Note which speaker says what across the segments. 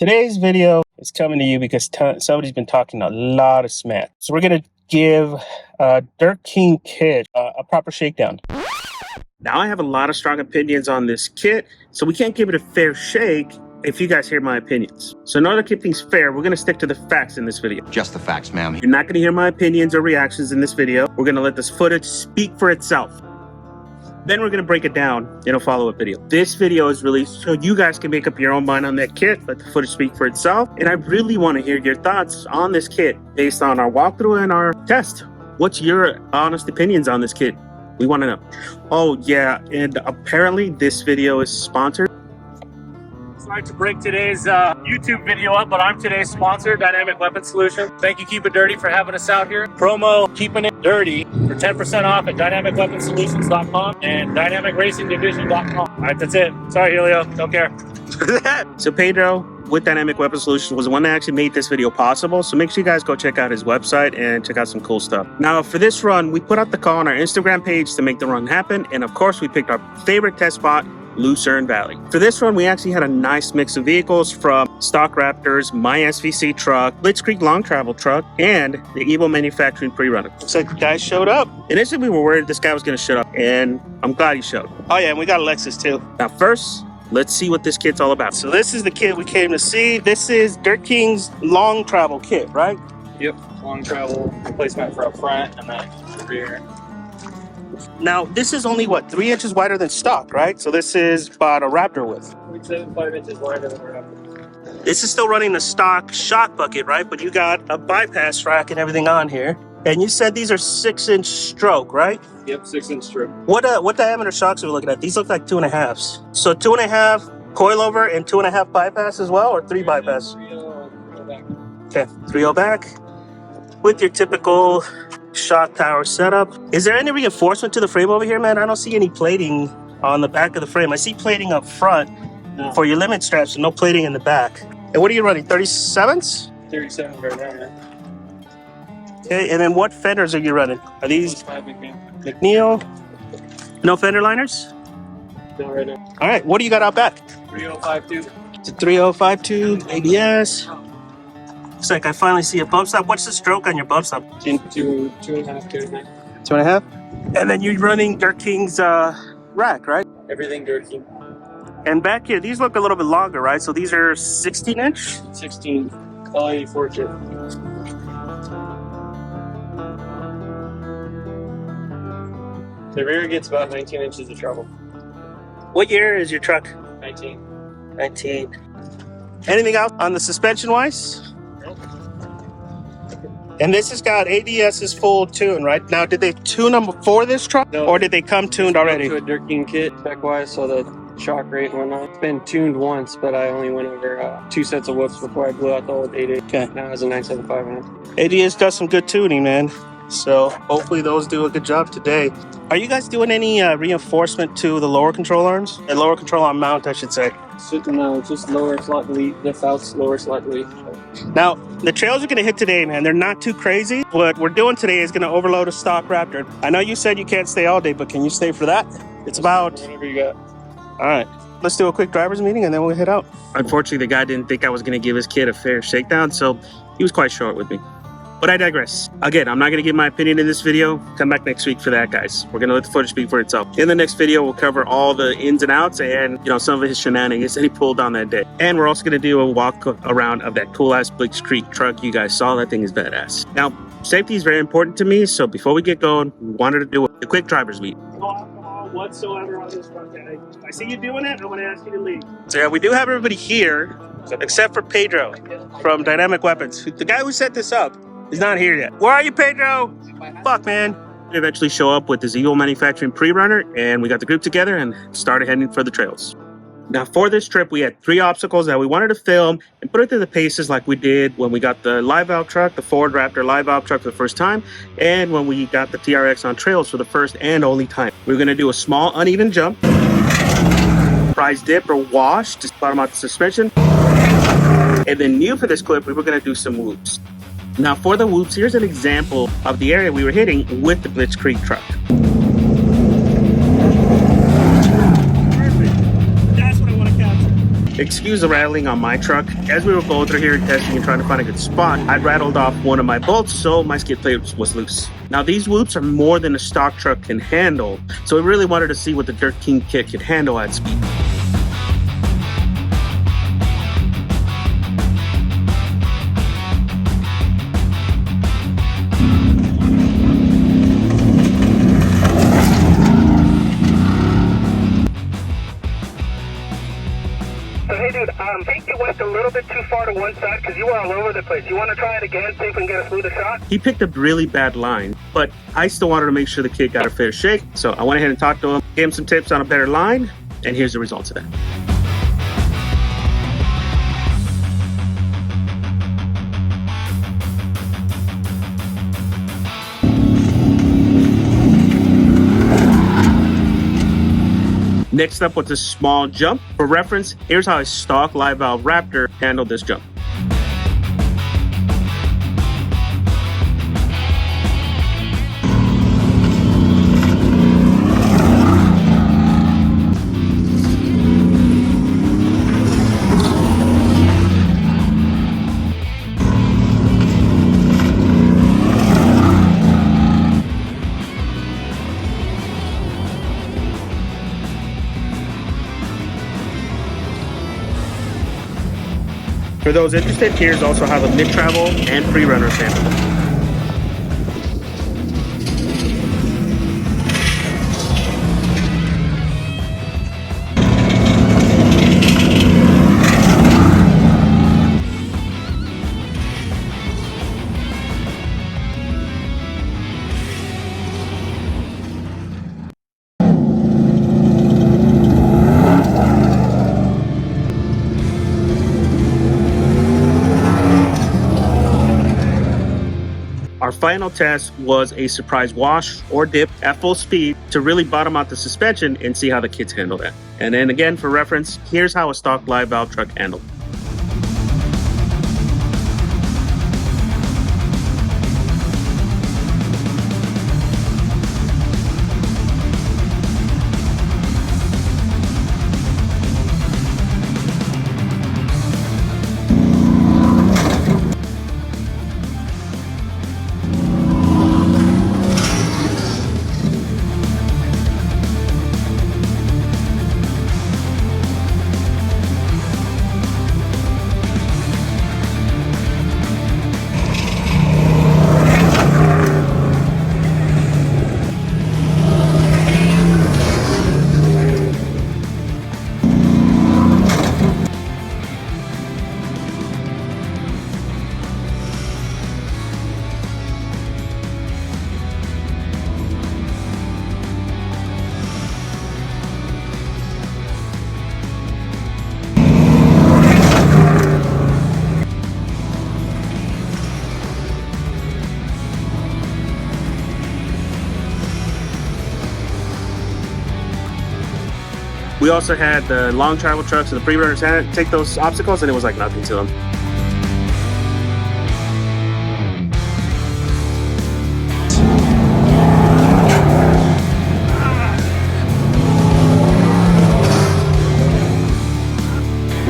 Speaker 1: Today's video is coming to you because somebody's been talking a lot of smack. So we're going to give Dirk King kit a proper shakedown. Now, I have a lot of strong opinions on this kit, so we can't give it a fair shake if you guys hear my opinions. So in order to keep things fair, we're going to stick to the facts in this video.
Speaker 2: Just the facts, ma'am.
Speaker 1: You're not going to hear my opinions or reactions in this video. We're going to let this footage speak for itself. Then we're going to break it down in a follow-up video. This video is released so you guys can make up your own mind on that kit, let the footage speak for itself. And I really want to hear your thoughts on this kit based on our walkthrough and our test. What's your honest opinions on this kit? We want to know. Oh yeah, and apparently this video is sponsored.
Speaker 3: Sorry to break today's YouTube video up, but I'm today's sponsor, Dynamic Weapon Solutions. Thank you, Keep It Dirty, for having us out here. Promo Keeping It Dirty for 10% off at dynamicweaponsolutions.com and dynamicracingdivision.com. All right, that's it. Sorry, Helio. Don't care.
Speaker 1: So Pedro with Dynamic Weapon Solutions was the one that actually made this video possible. So make sure you guys go check out his website and check out some cool stuff. Now for this run, we put out the call on our Instagram page to make the run happen. And of course, we picked our favorite test spot, Lucerne Valley. For this run, we actually had a nice mix of vehicles from stock Raptors, my SVC truck, Blitzkrieg long travel truck, and the Evo Manufacturing pre-runner. Looks like the guy showed up. Initially, we were worried this guy was going to show up, and I'm glad he showed. Oh yeah, and we got a Lexus too. Now first, let's see what this kit's all about. So this is the kit we came to see. This is Dirk King's long travel kit, right?
Speaker 3: Yep, long travel replacement for up front and then the rear.
Speaker 1: Now, this is only, what, 3 inches wider than stock, right? So this is about a Raptor width.
Speaker 3: 0.75 inches wider than a Raptor.
Speaker 1: This is still running the stock shock bucket, right? But you got a bypass rack and everything on here. And you said these are 6-inch stroke, right?
Speaker 3: Yep, 6-inch stroke.
Speaker 1: What diameter shocks are we looking at? These look like 2.5s. So 2.5 coilover and 2.5 bypass as well, or 3 bypass?
Speaker 3: 3.0 back.
Speaker 1: Okay, 3.0 back with your typical shock tower setup. Is there any reinforcement to the frame over here, man? I don't see any plating on the back of the frame. I see plating up front for your limit straps and no plating in the back. And what are you running, 37s?
Speaker 3: 37 right now, man.
Speaker 1: Okay, and then what fenders are you running? Are these McNeil? No fender liners?
Speaker 3: No, right now.
Speaker 1: All right, what do you got out back?
Speaker 3: 3052.
Speaker 1: It's a 3052 ABS. Looks like I finally see a bump stop. What's the stroke on your bump stop?
Speaker 3: 2.5,
Speaker 1: 2.5? And then you're running Dirk King's rack, right?
Speaker 3: everything Dirk King.
Speaker 1: And back here, these look a little bit longer, right? So these are 16-inch?
Speaker 3: 16 L84 kit. The rear gets about 19 inches of travel.
Speaker 1: What year is your truck?
Speaker 3: 19.
Speaker 1: 19. Anything else on the suspension-wise?
Speaker 3: Nope.
Speaker 1: And this has got ADS's full tune, right? Now, did they tune them before this truck?
Speaker 3: No.
Speaker 1: Or did they come tuned already?
Speaker 3: To a Dirk King kit, spec-wise, so the shock rate and whatnot. It's been tuned once, but I only went over 2 sets of whoops before I blew out the old 88.
Speaker 1: Okay.
Speaker 3: Now it has a 975 on it.
Speaker 1: ADS does some good tuning, man. So hopefully those do a good job today. Are you guys doing any reinforcement to the lower control arms? The lower control arm mount, I should say.
Speaker 3: No, just lower slot delete, lift outs, lower slot delete.
Speaker 1: Now, the trails we're going to hit today, man, they're not too crazy. What we're doing today is going to overload a stock Raptor. I know you said you can't stay all day, but can you stay for that? It's about...
Speaker 3: Whatever you got.
Speaker 1: All right. Let's do a quick driver's meeting and then we'll head out. Unfortunately, the guy didn't think I was going to give his kid a fair shakedown, so he was quite short with me. But I digress. Again, I'm not going to give my opinion in this video. Come back next week for that, guys. We're going to let the footage speak for itself. In the next video, we'll cover all the ins and outs and, you know, some of his shenanigans that he pulled on that day. And we're also going to do a walk around of that cool-ass Blitzkrieg truck you guys saw. That thing is badass. Now, safety is very important to me, so before we get going, we wanted to do a quick driver's meet. No alcohol whatsoever on this truck, guy. I see you doing it, I'm going to ask you to leave. So yeah, we do have everybody here, except for Pedro from Dynamic Weapons. The guy who set this up. He's not here yet. Where are you, Pedro? Fuck, man. We eventually show up with this Evo Manufacturing pre-runner, and we got the group together and started heading for the trails. Now, for this trip, we had 3 obstacles that we wanted to film and put it through the paces like we did when we got the live valve truck, the Ford Raptor live valve truck for the first time, and when we got the TRX on trails for the first and only time. We're going to do a small uneven jump, prize dip or wash, just bottom out the suspension, and then new for this clip, we were going to do some whoops. Now for the whoops, here's an example of the area we were hitting with the Blitzkrieg truck. Perfect. That's what I want to capture. Excuse the rattling on my truck. As we were going through here and testing and trying to find a good spot, I rattled off one of my bolts, so my skid plate was loose. Now these whoops are more than a stock truck can handle, so we really wanted to see what the Dirk King kit could handle at speed.
Speaker 2: Hey dude, I think you went a little bit too far to one side because you were all over the place. You want to try it again, see if we can get a smoother shot?
Speaker 1: He picked a really bad line, but I still wanted to make sure the kid got a fair shake, so I went ahead and talked to him, gave him some tips on a better line, and here's the results of that. Next up was a small jump. For reference, here's how a stock live valve Raptor handled this jump. For those interested, here's also how the mid-travel and pre-runner sample. Our final test was a surprise wash or dip at full speed to really bottom out the suspension and see how the kids handle that. And then again, for reference, here's how a stock live valve truck handled. We also had the long travel trucks and the pre-runners had to take those obstacles, and it was like nothing to them.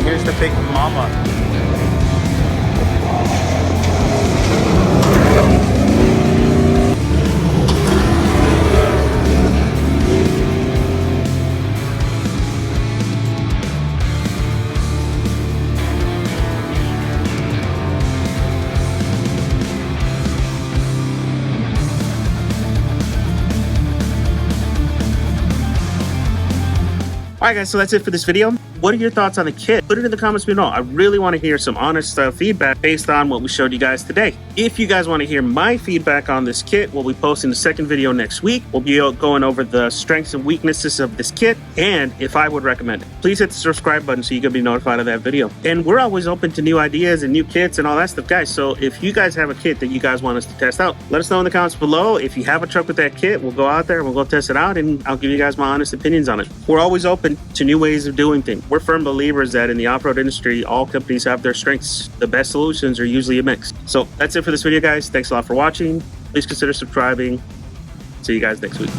Speaker 4: Here's the big mama.
Speaker 1: Alright guys, so that's it for this video. What are your thoughts on the kit? Put it in the comments below. I really want to hear some honest feedback based on what we showed you guys today. If you guys want to hear my feedback on this kit, we'll be posting the second video next week. We'll be going over the strengths and weaknesses of this kit and if I would recommend it. Please hit the subscribe button so you can be notified of that video. And we're always open to new ideas and new kits and all that stuff, guys. So if you guys have a kit that you guys want us to test out, let us know in the comments below. If you have a truck with that kit, we'll go out there and we'll go test it out and I'll give you guys my honest opinions on it. We're always open to new ways of doing things. We're firm believers that in the off-road industry, all companies have their strengths. The best solutions are usually a mix. So that's it for this video, guys. Thanks a lot for watching. Please consider subscribing. See you guys next week.